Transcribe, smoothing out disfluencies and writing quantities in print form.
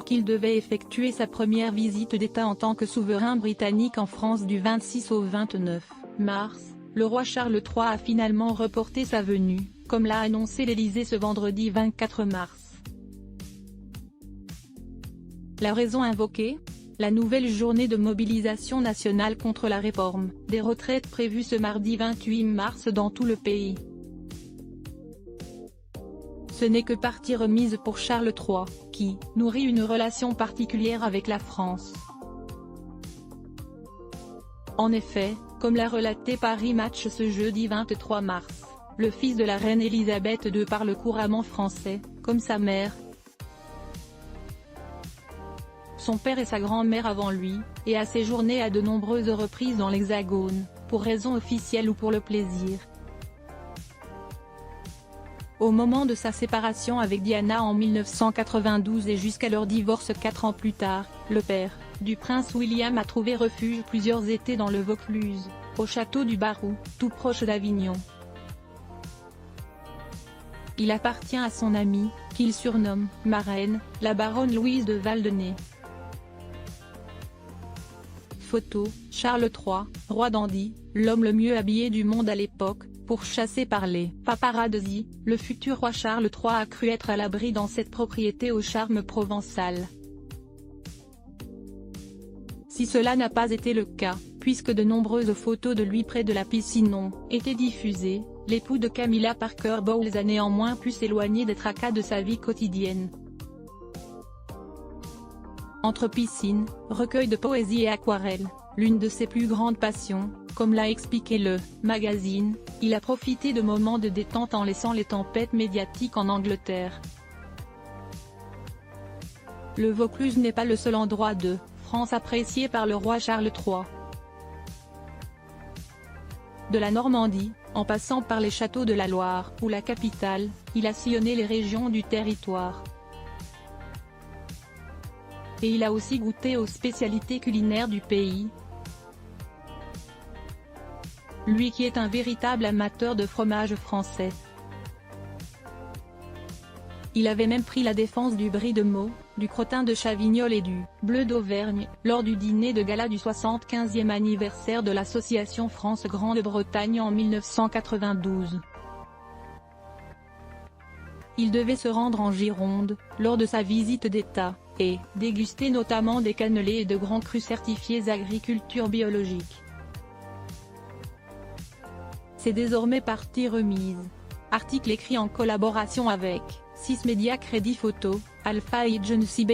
qu'il devait effectuer sa première visite d'État en tant que souverain britannique en France du 26 au 29 mars, le roi Charles III a finalement reporté sa venue, comme l'a annoncé l'Élysée ce vendredi 24 mars. La raison invoquée ? La nouvelle journée de mobilisation nationale contre la réforme des retraites prévue ce mardi 28 mars dans tout le pays. Ce n'est que partie remise pour Charles III, qui nourrit une relation particulière avec la France. En effet, comme l'a relaté Paris Match ce jeudi 23 mars, le fils de la reine Elisabeth II parle couramment français, comme sa mère, son père et sa grand-mère avant lui, et a séjourné à de nombreuses reprises dans l'Hexagone, pour raisons officielles ou pour le plaisir. Au moment de sa séparation avec Diana en 1992 et jusqu'à leur divorce 4 ans plus tard, le père du prince William a trouvé refuge plusieurs étés dans le Vaucluse, au château du Barroux, tout proche d'Avignon. Il appartient à son amie, qu'il surnomme « marraine », la baronne Louise de Valdenay. Photo, Charles III, roi dandy, l'homme le mieux habillé du monde à l'époque, pourchassé par les paparazzi, le futur roi Charles III a cru être à l'abri dans cette propriété au charme provençal. Si cela n'a pas été le cas, puisque de nombreuses photos de lui près de la piscine ont été diffusées, l'époux de Camilla Parker Bowles a néanmoins pu s'éloigner des tracas de sa vie quotidienne. Entre piscine, recueil de poésie et aquarelle, l'une de ses plus grandes passions, comme l'a expliqué le magazine, il a profité de moments de détente en laissant les tempêtes médiatiques en Angleterre. Le Vaucluse n'est pas le seul endroit de France apprécié par le roi Charles III. De la Normandie, en passant par les châteaux de la Loire ou la capitale, il a sillonné les régions du territoire. Et il a aussi goûté aux spécialités culinaires du pays. Lui qui est un véritable amateur de fromage français. Il avait même pris la défense du brie de Meaux, du crottin de Chavignol et du bleu d'Auvergne, lors du dîner de gala du 75e anniversaire de l'association France-Grande-Bretagne en 1992. Il devait se rendre en Gironde, lors de sa visite d'État, et déguster notamment des cannelés et de grands crus certifiés agriculture biologique. C'est désormais partie remise. Article écrit en collaboration avec 6 médias Crédit Photo, Alpha Agency.